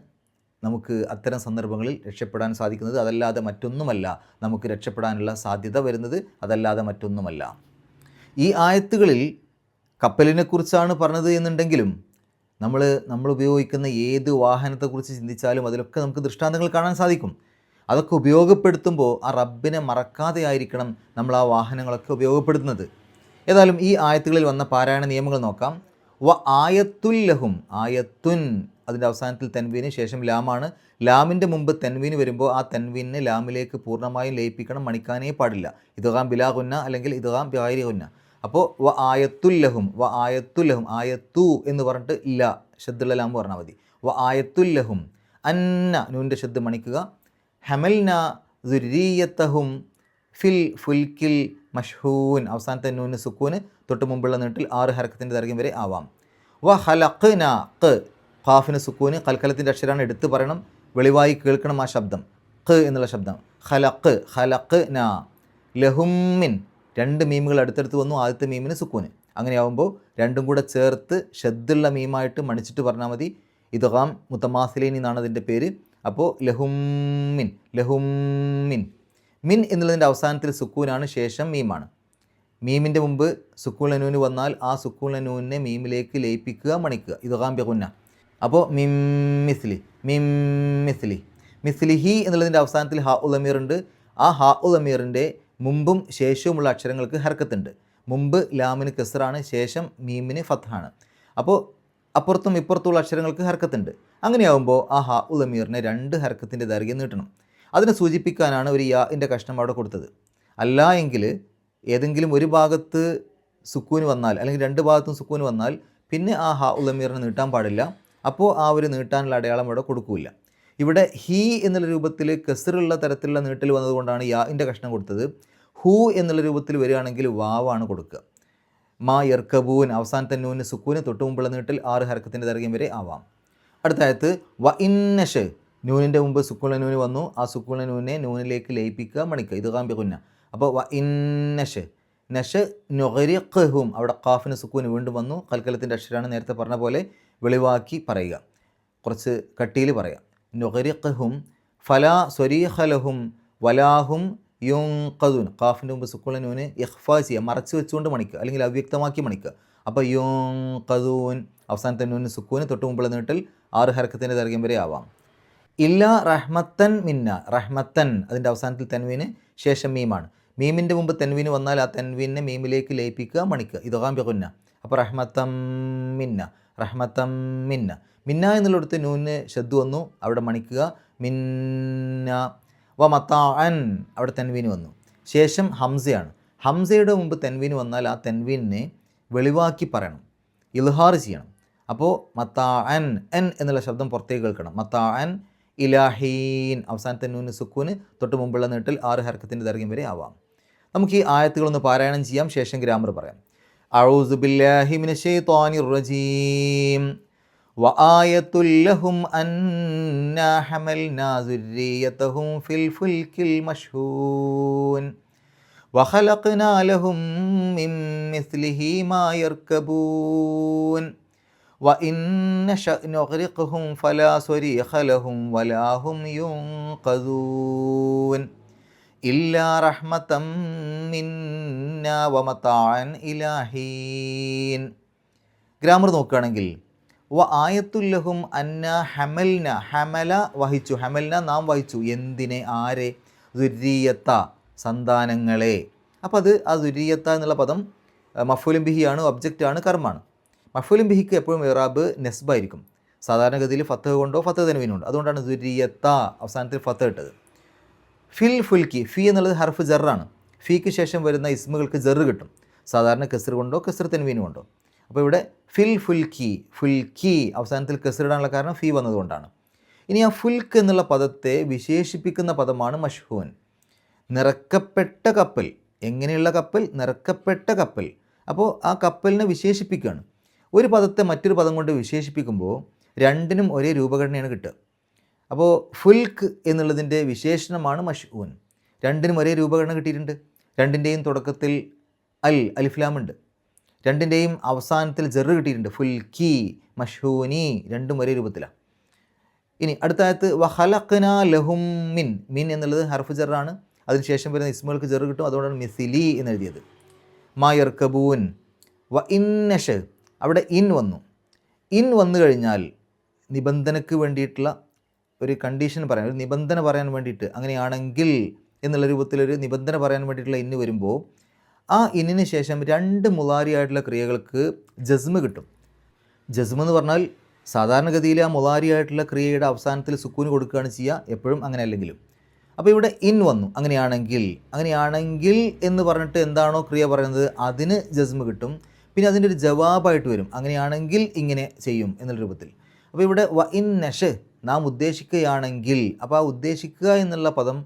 നമുക്ക് അത്തരം സന്ദർഭങ്ങളിൽ രക്ഷപ്പെടാൻ സാധിക്കുന്നത്. അതല്ലാതെ മറ്റൊന്നുമല്ല നമുക്ക് രക്ഷപ്പെടാനുള്ള സാധ്യത വരുന്നത്, അതല്ലാതെ മറ്റൊന്നുമല്ല. ഈ ആയത്തുകളിൽ കപ്പലിനെക്കുറിച്ചാണ് പറഞ്ഞത് എന്നുണ്ടെങ്കിലും നമ്മൾ ഉപയോഗിക്കുന്ന ഏത് വാഹനത്തെക്കുറിച്ച് ചിന്തിച്ചാലും അതിലൊക്കെ നമുക്ക് ദൃഷ്ടാന്തങ്ങൾ കാണാൻ സാധിക്കും. അതൊക്കെ ഉപയോഗപ്പെടുത്തുമ്പോൾ ആ റബ്ബിനെ മറക്കാതെ ആയിരിക്കണം നമ്മൾ ആ വാഹനങ്ങളൊക്കെ ഉപയോഗപ്പെടുത്തുന്നത്. ഏതായാലും ഈ ആയത്തുകളിൽ വന്ന പാരായണ നിയമങ്ങൾ നോക്കാം. വ ആയത്തുല്ലഹും, ആയത്തുൻ അതിൻ്റെ അവസാനത്തിൽ തൻവീന് ശേഷം ലാമാണ്. ലാമിൻ്റെ മുമ്പ് തൻവീന് വരുമ്പോൾ ആ തൻവീനെ ലാമിലേക്ക് പൂർണ്ണമായും ലയിപ്പിക്കണം, മണിക്കാനേ പാടില്ല. ഇദ്ഗാം ബിലാ ഗുന്ന അല്ലെങ്കിൽ ഇദ്ഗാം ബിഗൈരി ഗുന്ന. അപ്പോൾ വ ആയത്തുല്ലഹും, വ ആയത്തുല്ലഹും, ആയത്തു എന്ന് പറഞ്ഞിട്ട് ഇല്ല ശബ്ദുള്ള ലാം പറഞ്ഞാൽ മതി. വ ആയത്തുല്ലഹും അന്ന, നൂൻ്റെ ശബ്ദ് മണിക്കുക. ഹമൽന ദുരീയത്തഹും ഫിൽ ഫുൽക്കിൽ മഷ്ഹൂൻ, അവസാനത്തെ നൂന് സുക്കൂന്, തൊട്ട് മുമ്പുള്ള നീട്ടിൽ 6 ഹർക്കത്തിൻ്റെ ദൈർഘ്യം വരെ ആവാം. വ ഹലഖ്ന, ഖ് ഖാഫിന് സുക്കൂന്, കൽക്കലത്തിൻ്റെ അക്ഷരമാണ്, എടുത്ത് പറയണം, വെളിവായി കേൾക്കണം ആ ശബ്ദം, ഖ് എന്നുള്ള ശബ്ദം. ഖലഖ്, ഖലഖ്ന. ലഹുമ്മിൻ, 2 മീമുകൾ അടുത്തടുത്ത് വന്നു, ആദ്യത്തെ മീമിന് സുക്കൂന്. അങ്ങനെയാവുമ്പോൾ രണ്ടും കൂടെ ചേർത്ത് ഷദ്ദുള്ള മീമായിട്ട് മണിച്ചിട്ട് പറഞ്ഞാൽ മതി. ഇദ്ഗാം മുതമാസിലൈൻ എന്നാണ് അതിൻ്റെ പേര്. അപ്പോൾ ലഹുമ്മിൻ, ലഹുമ്മിൻ. മിൻ എന്നുള്ളതിൻ്റെ അവസാനത്തിൽ സുക്കൂനാണ്, ശേഷം മീമാണ്. മീമിൻ്റെ മുമ്പ് സുക്കൂൻ നൂന് വന്നാൽ ആ സുക്കൂൻ നൂനിനെ മീമിലേക്ക് ലയിപ്പിക്കുക, മണിക്കുക. ഇദ്ഗാം ബിഗുന്ന. അപ്പോൾ മിം മിസ്ലി, മിം മിസ്ലി. മിസ്ലിഹി എന്നുള്ളതിൻ്റെ അവസാനത്തിൽ ഹാ ഉൽ അമീർ ഉണ്ട്. ആ ഹാ ഉൽ അമീറിൻ്റെ മുമ്പും ശേഷവുമുള്ള അക്ഷരങ്ങൾക്ക് ഹർക്കത്തുണ്ട്. മുമ്പ് ലാമിന് കസ്റാണ്, ശേഷം മീമിന് ഫത്ഹാണ്. അപ്പോൾ അപ്പുറത്തും ഇപ്പുറത്തുള്ള അക്ഷരങ്ങൾക്ക് ഹർക്കത്തുണ്ട്. അങ്ങനെയാവുമ്പോൾ ആ ഹാ ഉൽ അമീറിനെ 2 ഹർക്കത്തിൻ്റെ ദൈർഘ്യം നീട്ടണം. അതിനെ സൂചിപ്പിക്കാനാണ് ഒരു യാഇൻ്റെ കഷ്ണം അവിടെ കൊടുത്തത്. അല്ല എങ്കിൽ ഏതെങ്കിലും ഒരു ഭാഗത്ത് സുക്കൂന് വന്നാൽ അല്ലെങ്കിൽ രണ്ട് ഭാഗത്തും സുക്കൂന് വന്നാൽ പിന്നെ ആ ഹാ ഉൽ-ലമീറിനെ നീട്ടാൻ പാടില്ല. അപ്പോൾ ആ ഒരു നീട്ടാനുള്ള അടയാളം ഇവിടെ കൊടുക്കില്ല. ഇവിടെ ഹീ എന്നുള്ള രൂപത്തിൽ കെസറുള്ള തരത്തിലുള്ള നീട്ടൽ വന്നതുകൊണ്ടാണ് യാഇൻ്റെ കഷ്ണം കൊടുത്തത്. ഹൂ എന്നുള്ള രൂപത്തിൽ വരികയാണെങ്കിൽ വാവാണ് കൊടുക്കുക. മാ യർക്കബൂൻ അവസാനത്തെ നൂന് സുക്കൂന് തൊട്ട് മുമ്പുള്ള നീട്ടൽ 6 ഹർക്കത്തിൻ്റെ ദൈർഘ്യം വരെ ആവാം. അടുത്തായത് വ ഇന്നഷ് നൂനിൻ്റെ മുമ്പ് സുക്കൂണ നൂന് വന്നു. ആ സുക്കൂണ നൂനെ നൂനിലേക്ക് ലയിപ്പിക്കുക, മണിക്കുക. ഇത് കാമ്പിക്കുന്ന. അപ്പോൾ വ ഇന്നഷ് നഷ് നൊഗരിഖും അവിടെ ഖാഫിന് സുക്കൂന് വീണ്ടും വന്നു. കൽക്കലത്തിൻ്റെ അക്ഷരമാണ്, നേരത്തെ പറഞ്ഞ പോലെ വെളിവാക്കി പറയുക, കുറച്ച് കട്ടിയിൽ പറയാം. നൊഗരിഖും ഫലാ സ്വരീഖലഹും വലാഹും യുൻഖദൂൻ ഖാഫിൻ്റെ മുമ്പ് സുക്കൂണ നൂന് ഇഖ്ഫാ ചെയ്യുക, മറച്ചു വെച്ചുകൊണ്ട് മണിക്കുക അല്ലെങ്കിൽ അവ്യക്തമാക്കി മണിക്കുക. അപ്പോൾ യുൻഖദൂൻ അവസാനത്തെ നൂന് സുക്കൂന് തൊട്ട് മുമ്പുള്ള നീട്ടൽ 6 ഹർക്കത്തിൻ്റെ ദൈർഘ്യം വരെ ആവാം. ഇല്ല റഹ്മത്തൻ മിന്ന റഹ്മത്തൻ അതിൻ്റെ അവസാനത്തിൽ തൻവീന് ശേഷം മീമാണ്. മീമിൻ്റെ മുമ്പ് തൻവീന് വന്നാൽ ആ തൻവീനെ മീമിലേക്ക് ലയിപ്പിക്കുക, മണിക്കുക. ഇദ്ഗാം ബിഗുന്ന. അപ്പോൾ റഹ്മത്തം മിന്ന റഹ്മത്തം മിന്ന. മിന്ന എന്നുള്ളിടത്ത് നൂന് ഷദ്ദ് വന്നു, അവിടെ മണിക്കുക. മിന്ന വ മത്താഅൻ അവിടെ തൻവീന് വന്നു. ശേഷം ഹംസയാണ്. ഹംസയുടെ മുമ്പ് തൻവീന് വന്നാൽ ആ തൻവീനെ വെളിവാക്കി പറയണം, ഇൽഹാർ ചെയ്യണം. അപ്പോൾ മത്താഅൻ എൻ എന്നുള്ള ശബ്ദം പുറത്തേക്ക് കേൾക്കണം. മത്താഅൻ ഇലാഹീൻ അവസാനത്തെ നൂന് സുക്കൂന് തൊട്ട് മുമ്പുള്ള നീട്ടൽ 6 ഹർക്കത്തിൻ്റെ ദൈർഘ്യം വരെ ആവാം. നമുക്ക് ഈ ആയത്തുകളൊന്ന് പാരായണം ചെയ്യാം, ശേഷം ഗ്രാമർ പറയാം. അഊസു ബില്ലാഹി മിനശ് ശൈത്വാനിർ റജീം. വആയത്തുൽ ലഹും അന്നാ ഹമൽനാ സുർരിയതഹും ഫിൽ ഫുൽകിൽ മശ്ഹൂൻ വഖലഖ്നാ ലഹും മിൻ മിസ്ലിഹി മാ യർകബൂൻ വഇൻ നശഅ നുഗ്രിഖ്ഹും ഫലാ സ്വരീഖ ലഹും വലാ ഹും യുൻഖദൂൻ ഇല്ലാ റഹ്മതം മിന്നാ വമതാഅൻ ഇലാഹീൻ. ഗ്രാമർ നോക്കുകയാണെങ്കിൽ വ ആയത്തുല്ലഹും അന്ന ഹമൽന ഹമല വഹിച്ചു, ഹമൽന നാം വഹിച്ചു. എന്തിനെ? ആരെ? ദുര്രിയത്ത സന്താനങ്ങളെ. അപ്പോൾ അത് ആ ദുര്രിയത്ത എന്നുള്ള പദം മഫ്ഊലുൻ ബിഹിയാണ്, ഒബ്ജക്റ്റാണ്, കർമ്മാണ്. മഫ്ഊലുൻ ബിഹിക്ക് എപ്പോഴും ഇറാബ് നെസ്ബായിരിക്കും. സാധാരണഗതിയിൽ ഫത്തഹ് കൊണ്ടോ ഫത്തഹ് തൻവീനുണ്ടോ, അതുകൊണ്ടാണ് ദുര്രിയത്ത അവസാനത്തിൽ ഫത്തഹ് ഇട്ടത്. ഫിൽ ഫുൽക്കി ഫി എന്നുള്ളത് ഹർഫ് ജറാണ്. ഫീക്ക് ശേഷം വരുന്ന ഇസ്മുകൾക്ക് ജറ് കിട്ടും, സാധാരണ കെസർ കൊണ്ടോ കെസർ തൻവീനും കൊണ്ടോ. അപ്പോൾ ഇവിടെ ഫിൽ ഫുൽക്കി ഫുൽക്കി അവസാനത്തിൽ കെസർ ഇടാനുള്ള കാരണം ഫീ വന്നതുകൊണ്ടാണ്. ഇനി ആ ഫുൽക്ക് എന്നുള്ള പദത്തെ വിശേഷിപ്പിക്കുന്ന പദമാണ് മഷ്ഹൂൻ. നിറക്കപ്പെട്ട കപ്പൽ. എങ്ങനെയുള്ള കപ്പൽ? നിറക്കപ്പെട്ട കപ്പൽ. അപ്പോൾ ആ കപ്പലിനെ വിശേഷിപ്പിക്കുകയാണ്. ഒരു പദത്തെ മറ്റൊരു പദം കൊണ്ട് വിശേഷിപ്പിക്കുമ്പോൾ രണ്ടിനും ഒരേ രൂപഘടനയാണ് കിട്ടുക. അപ്പോൾ ഫുൽക്ക് എന്നുള്ളതിൻ്റെ വിശേഷണമാണ് മഷ്ഹൂൻ. രണ്ടിനും ഒരേ രൂപഘടന കിട്ടിയിട്ടുണ്ട്. രണ്ടിൻ്റെയും തുടക്കത്തിൽ അലിഫ്ലാമുണ്ട്, രണ്ടിൻ്റെയും അവസാനത്തിൽ ജറ് കിട്ടിയിട്ടുണ്ട്. ഫുൽക്കി മഷ്ഹൂനി രണ്ടും ഒരേ രൂപത്തിലാണ്. ഇനി അടുത്തായത് വഖലഖ്നാ ലഹും മിൻ. മിൻ എന്നുള്ളത് ഹർഫ് ജറാണ്, അതിനുശേഷം വരുന്ന ഇസ്മുകൾക്ക് ജറ് കിട്ടും, അതുകൊണ്ടാണ് മിസിലി എന്നെഴുതിയത്. മാ യർകബൂൻ വ ഇന്നഷ് അവിടെ ഇൻ വന്നു. ഇൻ വന്നു കഴിഞ്ഞാൽ നിബന്ധനയ്ക്ക് വേണ്ടിയിട്ടുള്ള ഒരു കണ്ടീഷൻ പറയാൻ, ഒരു നിബന്ധന പറയാൻ വേണ്ടിയിട്ട്, അങ്ങനെയാണെങ്കിൽ എന്നുള്ള രൂപത്തിലൊരു നിബന്ധന പറയാൻ വേണ്ടിയിട്ടുള്ള ഇന്ന് വരുമ്പോൾ ആ ഇന്നിന് ശേഷം 2 മുളാരിയായിട്ടുള്ള ക്രിയകൾക്ക് ജസ്മ് കിട്ടും. ജസ്മ് എന്ന് പറഞ്ഞാൽ സാധാരണഗതിയിൽ ആ മുളാരിയായിട്ടുള്ള ക്രിയയുടെ അവസാനത്തിൽ സുക്കൂന് കൊടുക്കുകയാണ് ചെയ്യുക, എപ്പോഴും അങ്ങനെ അല്ലെങ്കിലും. അപ്പോൾ ഇവിടെ ഇൻ വന്നു. അങ്ങനെയാണെങ്കിൽ എന്ന് പറഞ്ഞിട്ട് എന്താണോ ക്രിയ പറയുന്നത് അതിന് ജസ്മ് കിട്ടും. പിന്നെ അതിൻ്റെ ഒരു ജവാബായിട്ട് വരും, അങ്ങനെയാണെങ്കിൽ ഇങ്ങനെ ചെയ്യും എന്നുള്ള രൂപത്തിൽ. അപ്പോൾ ഇവിടെ വ ഇൻ നഷ് നാം ഉദ്ദേശിക്കുകയാണെങ്കിൽ, അപ്പോൾ ആ ഉദ്ദേശിക്കുക എന്നുള്ള പദം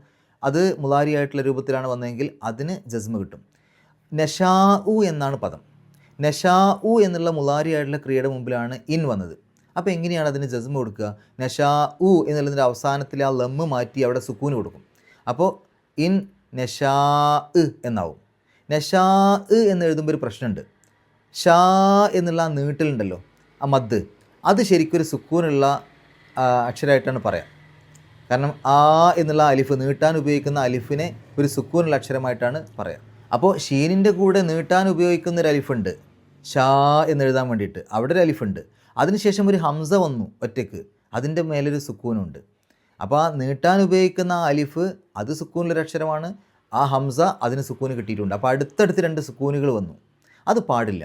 അത് മുളാരിയായിട്ടുള്ള രൂപത്തിലാണ് വന്നതെങ്കിൽ അതിന് ജസ്മ് കിട്ടും. നഷാ ഉ എന്നാണ് പദം. നഷാ ഉ എന്നുള്ള മുളാരിയായിട്ടുള്ള ക്രിയയുടെ മുമ്പിലാണ് ഇൻ വന്നത്. അപ്പോൾ എങ്ങനെയാണ് അതിന് ജസ്മ് കൊടുക്കുക? നഷാ ഉ എന്നുള്ളതിൻ്റെ അവസാനത്തിൽ ആ ലമ്മ് മാറ്റി അവിടെ സുക്കൂന് കൊടുക്കും. അപ്പോൾ ഇൻ നഷാ എന്നാവും. നഷാ എന്ന് എഴുതുമ്പോൾ ഒരു പ്രശ്നമുണ്ട്. ഷാ എന്നുള്ള ആ നീട്ടലുണ്ടല്ലോ, ആ മദ്, അത് ശരിക്കൊരു സുക്കൂനുള്ള അക്ഷരമായിട്ടാണ് പറയാം. കാരണം ആ എന്നുള്ള അലിഫ്, നീട്ടാൻ ഉപയോഗിക്കുന്ന അലിഫിനെ ഒരു സുക്കൂനുള്ള അക്ഷരമായിട്ടാണ് പറയാം. അപ്പോൾ ഷീനിൻ്റെ കൂടെ നീട്ടാൻ ഉപയോഗിക്കുന്ന ഒരു അലിഫുണ്ട്, ഷാ എന്നെഴുതാൻ വേണ്ടിയിട്ട്, അവിടെ ഒരു അലിഫുണ്ട്. അതിനുശേഷം ഒരു ഹംസ വന്നു ഒറ്റയ്ക്ക്, അതിൻ്റെ മേലൊരു സുക്കൂനുണ്ട്. അപ്പോൾ ആ നീട്ടാൻ ഉപയോഗിക്കുന്ന ആ അലിഫ് അത് സുക്കൂനുള്ളൊരു അക്ഷരമാണ്, ആ ഹംസ അതിന് സുക്കൂന് കിട്ടിയിട്ടുണ്ട്. അപ്പോൾ അടുത്തടുത്ത് 2 സുക്കൂനുകൾ വന്നു, അത് പാടില്ല.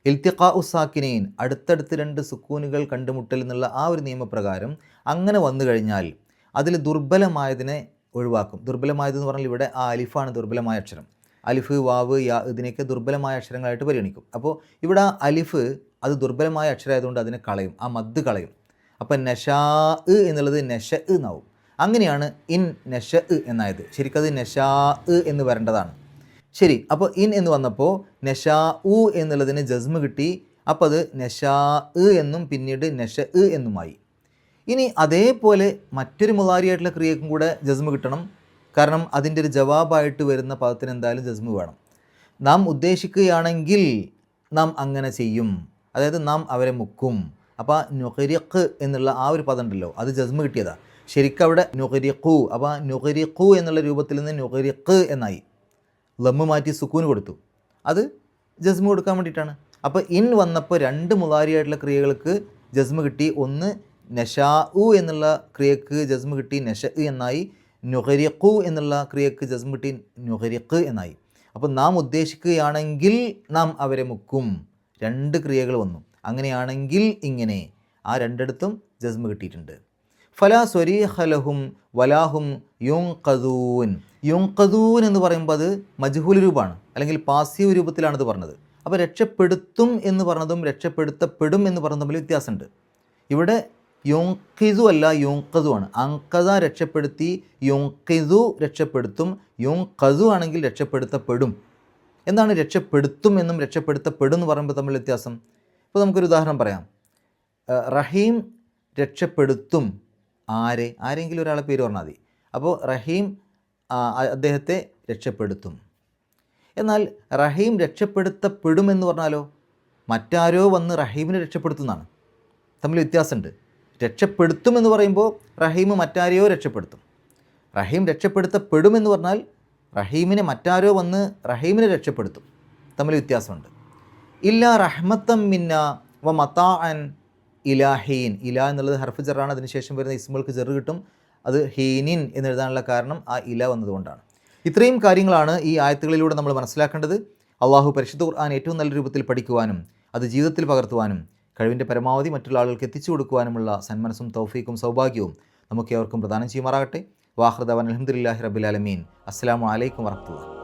ഇൽത്തിഖാ ഉസാക്കിനീൻ അടുത്തടുത്ത് 2 സുക്കൂനുകൾ കണ്ടുമുട്ടൽ എന്നുള്ള ആ ഒരു നിയമപ്രകാരം അങ്ങനെ വന്നു കഴിഞ്ഞാൽ അതിൽ ദുർബലമായതിനെ ഒഴിവാക്കും. ദുർബലമായതെന്ന് പറഞ്ഞാൽ ഇവിടെ ആ അലിഫാണ് ദുർബലമായ അക്ഷരം. അലിഫ്, വാവ്, യാ ഇതിനെയൊക്കെ ദുർബലമായ അക്ഷരങ്ങളായിട്ട് പരിഗണിക്കും. അപ്പോൾ ഇവിടെ അലിഫ് അത് ദുർബലമായ അക്ഷരമായതുകൊണ്ട് അതിനെ കളയും, ആ മദ് കളയും. അപ്പം നഷാ എന്നുള്ളത് നഷ എന്നാവും. അങ്ങനെയാണ് ഇൻ നഷ എന്നായത്. ശരിക്കത് നഷാ എന്ന് വരേണ്ടതാണ്. ശരി, അപ്പോൾ ഇൻ എന്ന് വന്നപ്പോൾ നഷാ എന്നുള്ളതിന് ജസ്മ് കിട്ടി. അപ്പോൾ അത് നഷാ എന്നും പിന്നീട് നഷ എന്നുമായി. ഇനി അതേപോലെ മറ്റൊരു മുളാരിയായിട്ടുള്ള ക്രിയക്കും കൂടെ ജസ്മ് കിട്ടണം. കാരണം അതിൻ്റെ ഒരു ജവാബായിട്ട് വരുന്ന പദത്തിന് എന്തായാലും ജസ്മ് വേണം. നാം ഉദ്ദേശിക്കുകയാണെങ്കിൽ നാം അങ്ങനെ ചെയ്യും, അതായത് നാം അവരെ മുക്കും. അപ്പോൾ നുഖരിഖ് എന്നുള്ള ആ ഒരു പദം ഉണ്ടല്ലോ, അത് ജസ്മ് കിട്ടിയതാണ്. ശരിക്കും അവിടെ നുഖരിഖു, അപ്പോൾ നുഖരിഖു എന്നുള്ള രൂപത്തിൽ നിന്ന് നുഖരിഖ് എന്നായി. ലമ്മ് മാറ്റി സുക്കൂന് കൊടുത്തു, അത് ജസ്മ് കൊടുക്കാൻ വേണ്ടിയിട്ടാണ്. അപ്പോൾ ഇൻ വന്നപ്പോൾ രണ്ട് മുളാരിയായിട്ടുള്ള ക്രിയകൾക്ക് ജസ്മ് കിട്ടി. ഒന്ന് നഷാ എന്നുള്ള ക്രിയക്ക് ജസ്മ് കിട്ടി, നഷ എന്നായി. നുഖരിഖു എന്നുള്ള ക്രിയക്ക് ജസ്മ് കിട്ടി, നുഖരിഖ് എന്നായി. അപ്പോൾ നാം ഉദ്ദേശിക്കുകയാണെങ്കിൽ നാം അവരെ മുക്കും. രണ്ട് ക്രിയകൾ വന്നു. അങ്ങനെയാണെങ്കിൽ ഇങ്ങനെ ആ രണ്ടിടത്തും ജസ്മ് കിട്ടിയിട്ടുണ്ട്. ഫലാ സ്വരീഹ ലഹും വലാഹും യുൻഖദൂൻ. യുൻഖദൂൻ എന്ന് പറയുമ്പോൾ അത് മജ്ഹൂൽ രൂപമാണ്, അല്ലെങ്കിൽ പാസീവ് രൂപത്തിലാണിത് പറഞ്ഞത്. അപ്പോൾ രക്ഷപ്പെടുത്തും എന്ന് പറഞ്ഞതും രക്ഷപ്പെടുത്തപ്പെടും എന്ന് പറഞ്ഞതും തമ്മിൽ വ്യത്യാസമുണ്ട്. ഇവിടെ യുൻഖിദു അല്ല യുൻഖദു ആണ്. അങ്കദ രക്ഷപ്പെടുത്തി, യുൻഖിദു രക്ഷപ്പെടുത്തും. യുൻഖദു ആണെങ്കിൽ രക്ഷപ്പെടുത്തപ്പെടും. എന്താണ് രക്ഷപ്പെടുത്തും എന്നും രക്ഷപ്പെടുത്തപ്പെടും എന്ന് പറയുമ്പോൾ തമ്മിൽ വ്യത്യാസം? ഇപ്പോൾ നമുക്കൊരു ഉദാഹരണം പറയാം. റഹീം രക്ഷപ്പെടുത്തും ആരെങ്കിലും ഒരാളെ പേര് പറഞ്ഞാൽ മതി. അപ്പോൾ റഹീം അദ്ദേഹത്തെ രക്ഷപ്പെടുത്തും. എന്നാൽ റഹീം രക്ഷപ്പെടുത്തപ്പെടുമെന്ന് പറഞ്ഞാലോ മറ്റാരോ വന്ന് റഹീമിനെ രക്ഷപ്പെടുത്തുന്നതാണ്. തമ്മിൽ വ്യത്യാസമുണ്ട്. രക്ഷപ്പെടുത്തുമെന്ന് പറയുമ്പോൾ റഹീം മറ്റാരെയോ രക്ഷപ്പെടുത്തും. റഹീം രക്ഷപ്പെടുത്തപ്പെടുമെന്ന് പറഞ്ഞാൽ റഹീമിനെ മറ്റാരോ വന്ന് റഹീമിനെ രക്ഷപ്പെടുത്തും. തമ്മിൽ വ്യത്യാസമുണ്ട്. ഇല്ലാ റഹ്മത്തം മിന്ന വ മതാഅൻ ഇലാഹീൻ. ഇല എന്നുള്ളത് ഹർഫ് ജറാണ്. അതിനുശേഷം വരുന്ന ഇസ്മുകൾക്ക് ജറ് കിട്ടും. അത് ഹീനിൻ എന്നെഴുതാനുള്ള കാരണം ആ ഇല വന്നതുകൊണ്ടാണ്. ഇത്രയും കാര്യങ്ങളാണ് ഈ ആയത്തുകളിലൂടെ നമ്മൾ മനസ്സിലാക്കേണ്ടത്. അള്ളാഹു പരിശുദ്ധ ഖുർആൻ ഏറ്റവും നല്ല രൂപത്തിൽ പഠിക്കുവാനും അത് ജീവിതത്തിൽ പകർത്തുവാനും കഴിവിൻ്റെ പരമാവധി മറ്റുള്ള ആളുകൾക്ക് എത്തിച്ചു കൊടുക്കുവാനുമുള്ള സന്മനസ്സും തൗഫീക്കും സൗഭാഗ്യവും നമുക്ക് ഏവർക്കും പ്രദാനം ചെയ്യുമാറാകട്ടെ. വാഖിർ ദഅ്വാനാ അൽഹംദുലില്ലാഹി റബ്ബിൽ ആലമീൻ. അസ്സലാമു അലൈക്കും വറഹ്മത്തുള്ളാഹി.